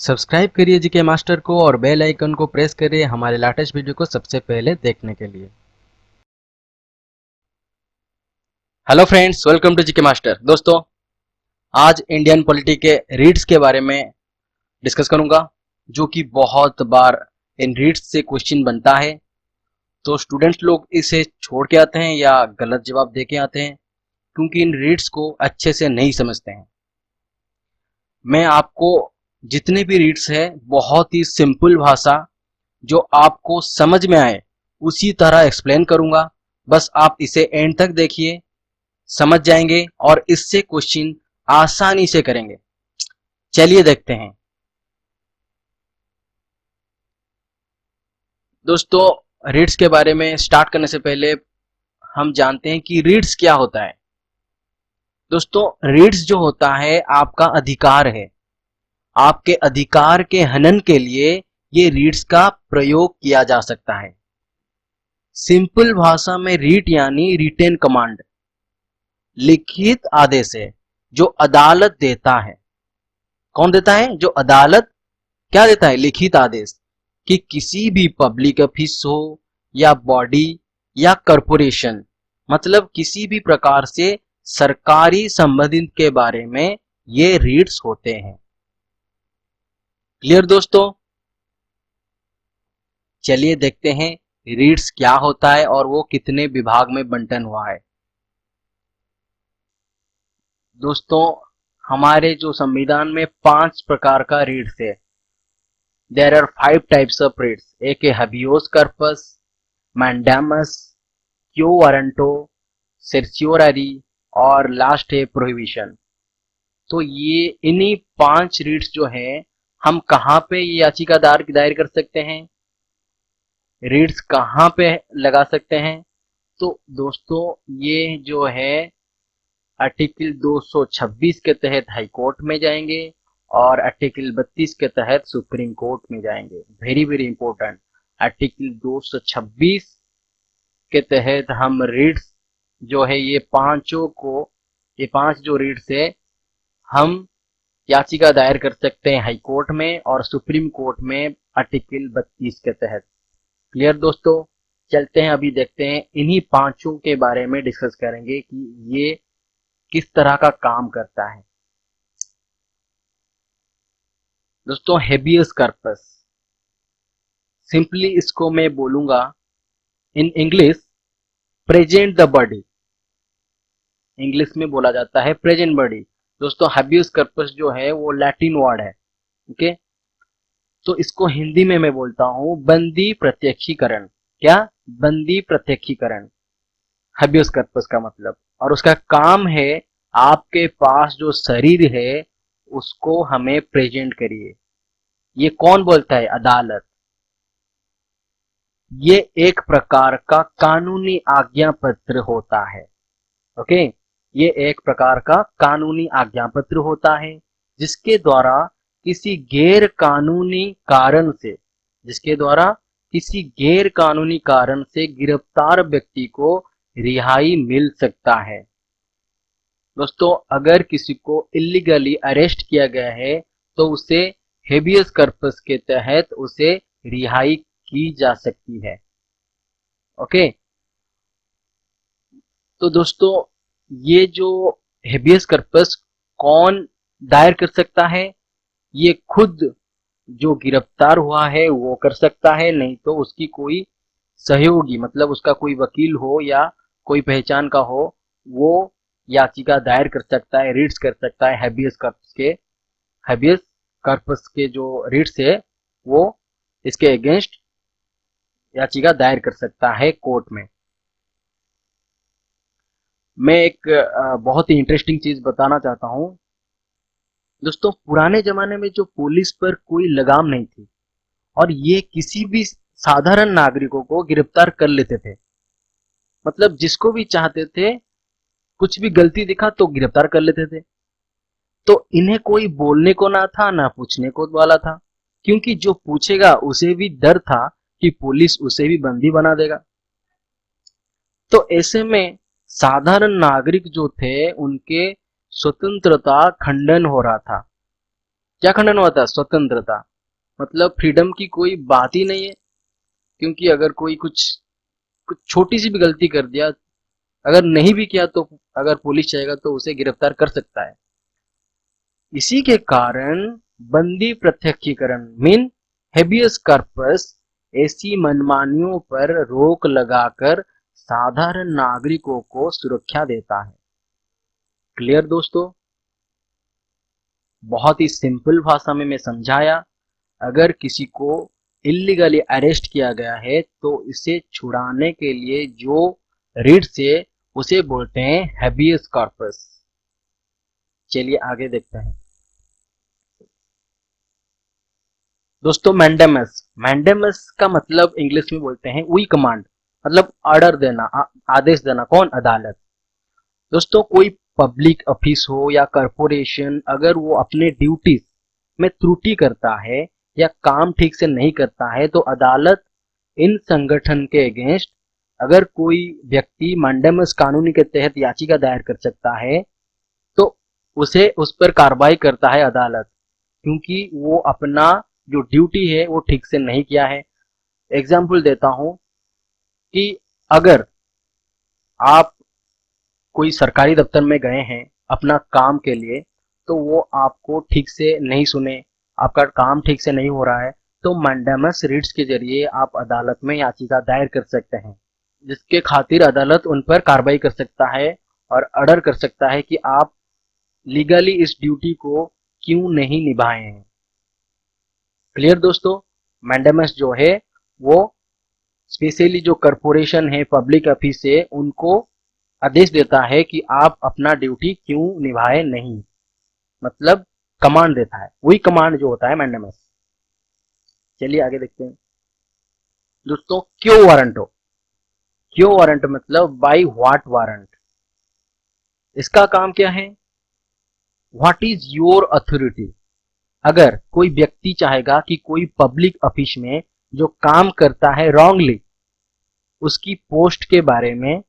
Subscribe करिए GK master को और बेल आइकन को प्रेस करिए हमारे लेटेस्ट वीडियो को सबसे पहले देखने के लिए। Hello friends, welcome to GK master. दोस्तों, आज इंडियन पॉलिटी के रीड्स के बारे में डिस्कस करूंगा, जो कि बहुत बार इन रीड्स से क्वेश्चन बनता है। तो स्टूडेंट्स लोग इसे छोड़ के आते हैं या गलत जवाब दे के आते हैं, क्योंकि इन रीड्स को अच्छे से नहीं समझते हैं। मैं आपको जितने भी रीड्स है बहुत ही सिंपल भाषा जो आपको समझ में आए उसी तरह एक्सप्लेन करूंगा। बस आप इसे एंड तक देखिए, समझ जाएंगे और इससे क्वेश्चन आसानी से करेंगे। चलिए देखते हैं। दोस्तों, रीड्स के बारे में स्टार्ट करने से पहले हम जानते हैं कि रीड्स क्या होता है। दोस्तों, रीड्स जो होता है आपका अधिकार है। आपके अधिकार के हनन के लिए ये रीड्स का प्रयोग किया जा सकता है। सिंपल भाषा में रीट यानी रिटेन कमांड, लिखित आदेश है जो अदालत देता है। कौन देता है? जो अदालत क्या देता है? लिखित आदेश कि किसी भी पब्लिक ऑफिस हो या बॉडी या कॉरपोरेशन, मतलब किसी भी प्रकार से सरकारी संबंधित के बारे में ये रीड्स होते हैं। क्लियर दोस्तों? चलिए देखते हैं रीड्स क्या होता है और वो कितने विभाग में बंटन हुआ है। दोस्तों, हमारे जो संविधान में 5 प्रकार का रीड्स है। There are 5 types of writs. एक है habeas corpus, mandamus, quo warranto, certiorari और लास्ट है प्रोहिबिशन। तो ये इन्हीं 5 रीड्स जो है हम कहाँ पे ये याचिका दायर कर सकते हैं, रीड्स कहाँ पे लगा सकते हैं? तो दोस्तों, ये जो है आर्टिकल 226 के तहत हाई कोर्ट में जाएंगे और आर्टिकल 32 के तहत सुप्रीम कोर्ट में जाएंगे। Very very important. आर्टिकल 226 के तहत हम रीड्स जो है ये 5 जो रीड्स है हम याचिका दायर कर सकते हैं हाई कोर्ट में और सुप्रीम कोर्ट में आर्टिकल 32 के तहत। क्लियर दोस्तों? चलते हैं, अभी देखते हैं इन्हीं 5 के बारे में डिस्कस करेंगे कि ये किस तरह का काम करता है। दोस्तों, हेबियस कर्पस, सिंपली इसको मैं बोलूंगा in English present the body. English में बोला जाता है प्रेजेंट बॉडी। दोस्तों, हेबियस कर्पस जो है वो लैटिन वर्ड है। ओके, तो इसको हिंदी में मैं बोलता हूं बंदी प्रत्यक्षीकरण। क्या? बंदी प्रत्यक्षीकरण, हेबियस कर्पस का मतलब। और उसका काम है आपके पास जो शरीर है उसको हमें प्रेजेंट करिए। ये कौन बोलता है? अदालत। ये एक प्रकार का कानूनी आज्ञा पत्र होता है। ओके, ये एक प्रकार का कानूनी आज्ञा पत्र होता है जिसके द्वारा किसी गैर कानूनी कारण से जिसके द्वारा किसी गैर कानूनी कारण से गिरफ्तार व्यक्ति को रिहाई मिल सकता है। दोस्तों, अगर किसी को इलीगली अरेस्ट किया गया है तो उसे हेबियस कर्पस के तहत उसे रिहाई की जा सकती है। ओके, तो दोस्तों, ये जो हेबियस कर्पस कौन दायर कर सकता है? ये खुद जो गिरफ्तार हुआ है वो कर सकता है, नहीं तो उसकी कोई सहयोगी, मतलब उसका कोई वकील हो या कोई पहचान का हो, वो याचिका दायर कर सकता है, रीड्स कर सकता है हेबियस कर्पस के जो रीड्स है वो इसके अगेंस्ट याचिका दायर कर सकता है कोर्ट में। मैं एक बहुत ही इंटरेस्टिंग चीज बताना चाहता हूं। दोस्तों, पुराने जमाने में जो पुलिस पर कोई लगाम नहीं थी और ये किसी भी साधारण नागरिकों को गिरफ्तार कर लेते थे, मतलब जिसको भी चाहते थे, कुछ भी गलती दिखा तो गिरफ्तार कर लेते थे। तो इन्हें कोई बोलने को ना था ना पूछने को वाला था, क्योंकि जो पूछेगा उसे भी डर था कि पुलिस उसे भी बंदी बना देगा। तो ऐसे में साधारण नागरिक जो थे उनके स्वतंत्रता खंडन हो रहा था। क्या खंडन हुआ था? स्वतंत्रता, मतलब फ्रीडम की कोई बात ही नहीं है, क्योंकि अगर कोई कुछ कुछ छोटी सी भी गलती कर दिया, अगर नहीं भी किया तो अगर पुलिस चाहेगा तो उसे गिरफ्तार कर सकता है। इसी के कारण बंदी प्रत्यक्षीकरण मीन हेबियस कॉर्पस ऐसी मनमानियों पर रोक लगाकर साधारण नागरिकों को सुरक्षा देता है। क्लियर दोस्तों? बहुत ही सिंपल भाषा में मैं समझाया। अगर किसी को इलीगली अरेस्ट किया गया है तो इसे छुड़ाने के लिए जो रिट्स है उसे बोलते हैं हेबियस कॉर्पस। चलिए आगे देखते हैं दोस्तों। मैंडेमस, मैंडेमस का मतलब इंग्लिश में बोलते हैं वी कमांड, मतलब ऑर्डर देना, आदेश देना। कौन? अदालत। दोस्तों कोई पब्लिक ऑफिस हो या कॉरपोरेशन अगर वो अपने ड्यूटी में त्रुटि करता है या काम ठीक से नहीं करता है तो अदालत इन संगठन के अगेंस्ट अगर कोई व्यक्ति मैंडेमस कानूनी के तहत याचिका दायर कर सकता है तो उसे उस पर कार्रवाई करता है अदालत, क्योंकि वो अपना जो ड्यूटी है वो ठीक से नहीं किया है। एग्जाम्पल देता हूं कि अगर आप कोई सरकारी दफ्तर में गए हैं अपना काम के लिए, तो वो आपको ठीक से नहीं सुने, आपका काम ठीक से नहीं हो रहा है, तो मैंडेमस रिट्स के जरिए आप अदालत में याचिका दायर कर सकते हैं, जिसके खातिर अदालत उन पर कार्रवाई कर सकता है और ऑर्डर कर सकता है कि आप लीगली इस ड्यूटी को क्यों नहीं निभाए हैं। क्लियर दोस्तों? मैंडेमस जो है वो स्पेशली जो कॉरपोरेशन है, पब्लिक ऑफिस है, उनको आदेश देता है कि आप अपना ड्यूटी क्यों निभाए नहीं, मतलब कमांड देता है। वही कमांड जो होता है मैंडेमस। चलिए आगे देखते हैं दोस्तों। क्यों वारंट हो? क्यों वारंट मतलब बाई व्हाट वारंट। इसका काम क्या है? What is your authority. अगर कोई व्यक्ति चाहेगा कि कोई पब्लिक ऑफिस में जो काम करता है रॉन्गली, उसकी पोस्ट के बारे में,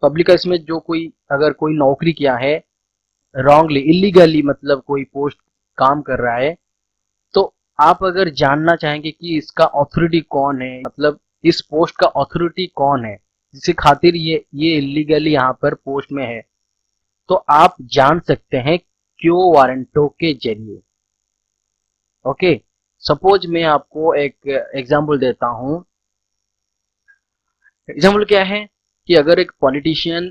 पब्लिक ऑफिस में जो कोई अगर कोई नौकरी किया है रॉन्गली, इलीगली, मतलब कोई पोस्ट काम कर रहा है, तो आप अगर जानना चाहेंगे कि इसका अथॉरिटी कौन है, मतलब इस पोस्ट का अथॉरिटी कौन है जिसके खातिर ये इलीगली यहाँ पर पोस्ट में है, तो आप जान सकते हैं क्यों वारंटो के जरिए। ओके, सपोज मैं आपको एक एग्जांपल देता हूं। एग्जांपल क्या है कि अगर एक पॉलिटिशियन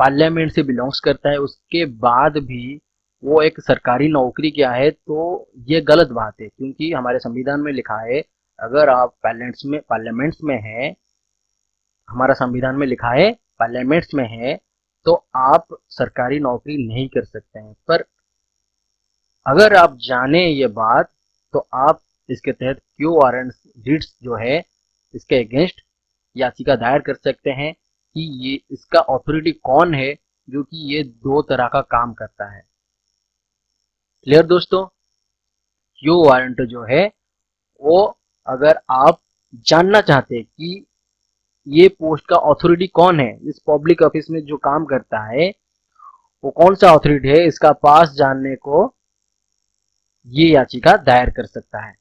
पार्लियामेंट से बिलोंग्स करता है, उसके बाद भी वो एक सरकारी नौकरी किया है, तो ये गलत बात है, क्योंकि हमारे संविधान में लिखा है अगर आप पार्लियामेंट्स में है, हमारा संविधान में लिखा है पार्लियामेंट्स में है तो आप सरकारी नौकरी नहीं कर सकते हैं। पर अगर आप जाने ये बात तो आप इसके तहत क्यू वारंट रिट्स जो है इसके अगेंस्ट याचिका दायर कर सकते हैं कि ये इसका अथॉरिटी कौन है जो कि ये दो तरह का काम करता है। क्लियर दोस्तों? क्यू वारंट जो है वो, अगर आप जानना चाहते हैं कि ये पोस्ट का अथॉरिटी कौन है, इस पब्लिक ऑफिस में जो काम करता है वो कौन सा अथॉरिटी है, इसका पास जानने को ये याचिका दायर कर सकता है।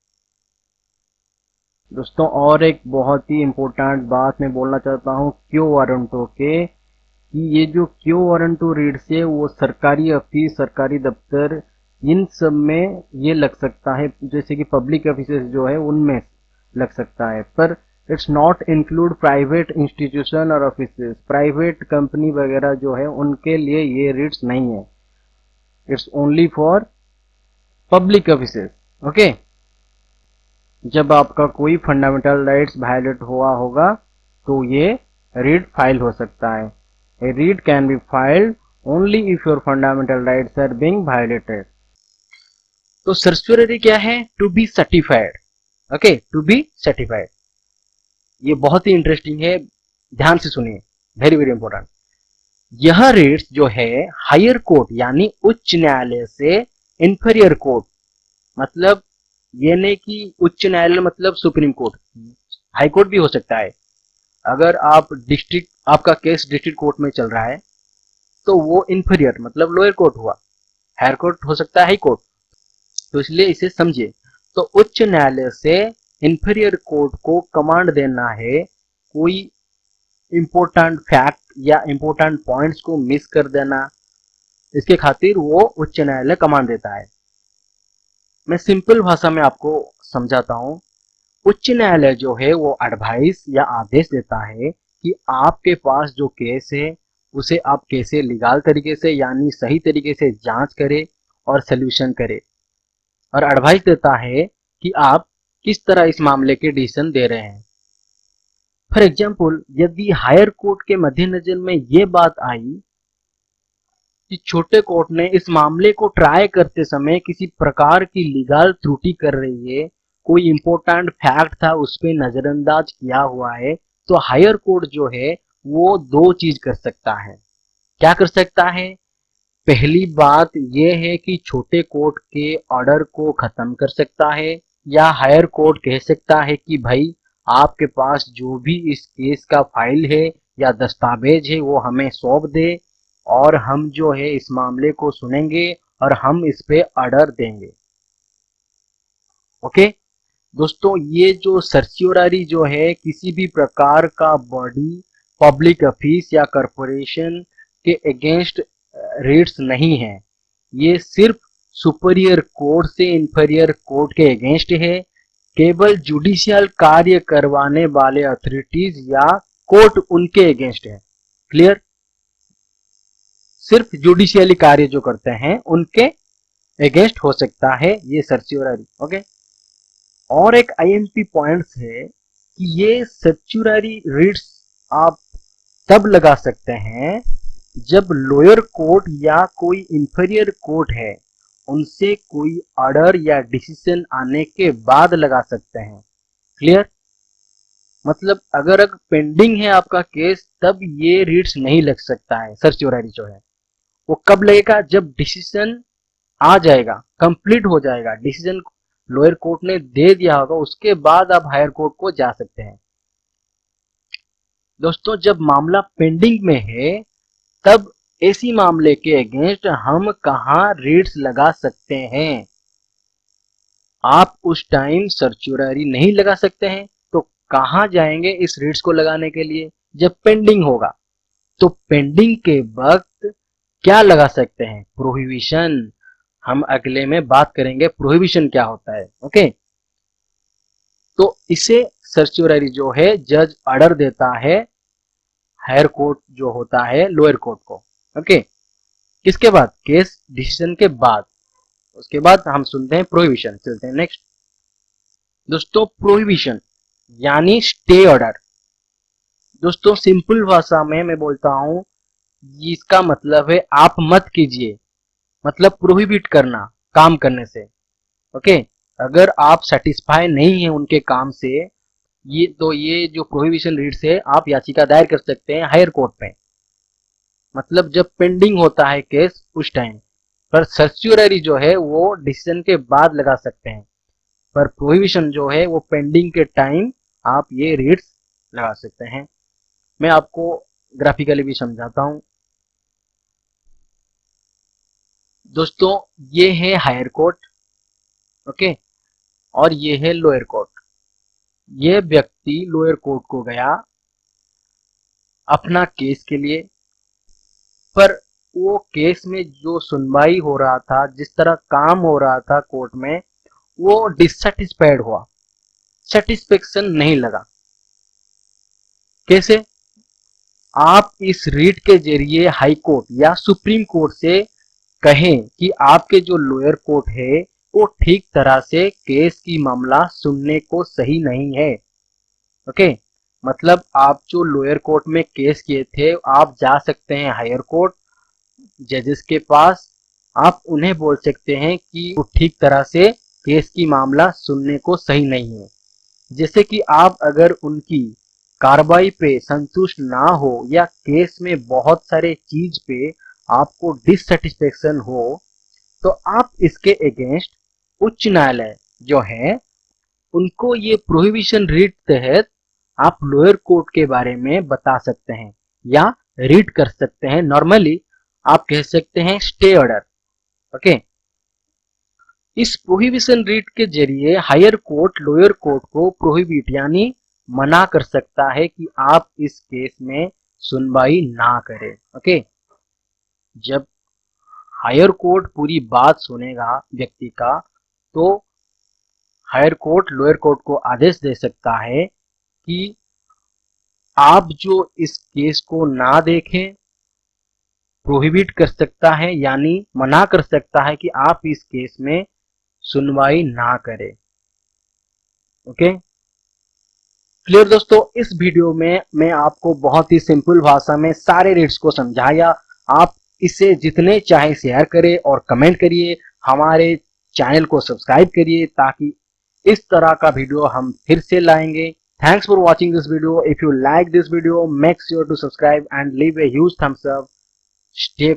दोस्तों और एक बहुत ही इम्पोर्टेंट बात मैं बोलना चाहता हूँ क्यू वारंटो के, कि ये जो क्यू वारंटो रीड्स है वो सरकारी ऑफिस, सरकारी दफ्तर, इन सब में ये लग सकता है, जैसे कि पब्लिक ऑफिसेस जो है उनमें लग सकता है, पर it's not include private institution और ऑफिसेस। प्राइवेट कंपनी वगैरह जो है उनके लिए ये रीड्स नहीं है, it's only for public offices. Okay, जब आपका कोई फंडामेंटल राइट्स वायलेट हुआ होगा तो ये रीड फाइल हो सकता है। A read can be filed only if your fundamental rights are being violated. तो सर्चुरी क्या है? To be certified. Okay, to be certified, ये बहुत ही इंटरेस्टिंग है, ध्यान से सुनिए, वेरी वेरी इंपॉर्टेंट। यह रेट्स जो है हायर कोर्ट यानी उच्च न्यायालय से इंफीरियर कोर्ट, मतलब ये नहीं कि उच्च न्यायालय मतलब सुप्रीम कोर्ट, हाई कोर्ट भी हो सकता है। अगर आपका केस डिस्ट्रिक्ट कोर्ट में चल रहा है तो वो इंफीरियर मतलब लोअर कोर्ट हुआ, हायर कोर्ट हो सकता है हाई कोर्ट। तो इसलिए इसे समझिए। तो उच्च न्यायालय से इंफीरियर कोर्ट को कमांड देना है, कोई इंपॉर्टेंट फैक्ट या इंपॉर्टेंट पॉइंट्स को मिस कर देना, इसके खातिर वो उच्च न्यायालय कमांड देता है। मैं सिंपल भाषा में आपको समझाता हूँ। उच्च न्यायालय जो है वो एडवाइस या आदेश देता है कि आपके पास जो केस है उसे आप कैसे लीगल तरीके से यानी सही तरीके से जांच करें और सोल्यूशन करें, और एडवाइस देता है कि आप किस तरह इस मामले के डिसीजन दे रहे हैं। फॉर एग्जाम्पल, यदि हायर कोर्ट के मद्देनजर में ये बात आई कि छोटे कोर्ट ने इस मामले को ट्राई करते समय किसी प्रकार की लीगल त्रुटि कर रही है, कोई इंपॉर्टेंट फैक्ट था उस पर नजरअंदाज किया हुआ है, तो हायर कोर्ट जो है वो दो चीज कर सकता है। क्या कर सकता है? पहली बात यह है कि छोटे कोर्ट के ऑर्डर को खत्म कर सकता है, या हायर कोर्ट कह सकता है कि भाई आपके पास जो भी इस केस का फाइल है या दस्तावेज है वो हमें सौंप दे, और हम जो है इस मामले को सुनेंगे और हम इस पे ऑर्डर देंगे। ओके दोस्तों, ये जो सर्च्योररी जो है किसी भी प्रकार का बॉडी, पब्लिक ऑफिस या कॉरपोरेशन के अगेंस्ट रेट्स नहीं है। ये सिर्फ सुपीरियर कोर्ट से इंफीरियर कोर्ट के अगेंस्ट है। केवल जुडिशियल कार्य करवाने वाले अथॉरिटीज या कोर्ट उनके अगेंस्ट है। क्लियर? सिर्फ जुडिशियली कार्य जो करते हैं उनके अगेंस्ट हो सकता है ये सर्च्योररी। ओके, और एक आईएमपी पॉइंट्स है कि ये सर्च्योररी रिट्स आप तब लगा सकते हैं जब लोअर कोर्ट या कोई इंफीरियर कोर्ट है उनसे कोई ऑर्डर या डिसीजन आने के बाद लगा सकते हैं। क्लियर? मतलब अगर पेंडिंग है आपका केस तब ये रिट्स नहीं लग सकता है। सर्च्योररी जो है वो कब लगेगा? जब डिसीजन आ जाएगा, कंप्लीट हो जाएगा, डिसीजन लोअर कोर्ट ने दे दिया होगा, उसके बाद आप हायर कोर्ट को जा सकते हैं। दोस्तों, जब मामला पेंडिंग में है तब ऐसी मामले के अगेंस्ट हम कहां रिट्स लगा सकते हैं? आप उस टाइम सर्च्योररी नहीं लगा सकते हैं तो कहां जाएंगे इस रिट्स को लगाने के लिए? जब पेंडिंग होगा। तो पेंडिंग के वक्त क्या लगा सकते हैं? प्रोहिबिशन। हम अगले में बात करेंगे प्रोहिबिशन क्या होता है। ओके, तो इसे सर्च्योररी जो है जज ऑर्डर देता है हायर कोर्ट जो होता है लोअर कोर्ट को। ओके, किसके बाद? केस डिसीजन के बाद। उसके बाद हम सुनते हैं प्रोहिबिशन। चलते हैं नेक्स्ट। दोस्तों, प्रोहिबिशन यानी स्टे ऑर्डर। दोस्तों, सिंपल भाषा में मैं बोलता हूं, इसका मतलब है आप मत कीजिए, मतलब प्रोहिबिट करना काम करने से। ओके, अगर आप सेटिस्फाई नहीं है उनके काम से, ये जो प्रोहिबिशन रिट्स है आप याचिका दायर कर सकते हैं हायर कोर्ट में। मतलब जब पेंडिंग होता है केस उस टाइम पर। सर्च्योररी जो है वो डिसीजन के बाद लगा सकते हैं, पर प्रोहिबिशन जो है वो पेंडिंग के टाइम आप ये रिट्स लगा सकते हैं। मैं आपको ग्राफिकली भी समझाता हूं। दोस्तों, ये है हायर कोर्ट, ओके, और ये है लोअर कोर्ट। ये व्यक्ति लोअर कोर्ट को गया अपना केस के लिए, पर वो केस में जो सुनवाई हो रहा था, जिस तरह काम हो रहा था कोर्ट में, वो डिससेटिस्फाइड हुआ, सेटिस्फेक्शन नहीं लगा। कैसे? आप इस रीट के जरिए हाई कोर्ट या सुप्रीम कोर्ट से कहें कि आपके जो लोअर कोर्ट है वो ठीक तरह से केस की मामला सुनने को सही नहीं है। ओके, मतलब आप जो लोअर कोर्ट में केस किए थे आप जा सकते हैं हायर कोर्ट जजेस के पास। आप उन्हें बोल सकते हैं कि वो ठीक तरह से केस की मामला सुनने को सही नहीं है। जैसे कि आप अगर उनकी कार्रवाई पे संतुष्ट ना हो या केस में बहुत सारे चीज पे आपको डिससेटिस्फेक्शन हो, तो आप इसके अगेंस्ट उच्च न्यायालय जो है उनको ये प्रोहिबिशन रिट तहत आप लोअर कोर्ट के बारे में बता सकते हैं या रीड कर सकते हैं। नॉर्मली आप कह सकते हैं स्टे ऑर्डर। ओके, इस प्रोहिबिशन रीट के जरिए हायर कोर्ट लोअर कोर्ट को प्रोहिबिट यानी मना कर सकता है कि आप इस केस में सुनवाई ना करें। ओके, जब हायर कोर्ट पूरी बात सुनेगा व्यक्ति का, तो हायर कोर्ट लोअर कोर्ट को आदेश दे सकता है कि आप जो इस केस को ना देखें, प्रोहिबिट कर सकता है यानी मना कर सकता है कि आप इस केस में सुनवाई ना करें। ओके, क्लियर दोस्तों, इस वीडियो में मैं आपको बहुत ही सिंपल भाषा में सारे रेट्स को समझाया। आप इसे जितने चाहे शेयर करें और कमेंट करिए, हमारे चैनल को सब्सक्राइब करिए ताकि इस तरह का वीडियो हम फिर से लाएंगे। Thanks for watching this video. If you like this video, make sure to subscribe and leave a huge thumbs up. Stay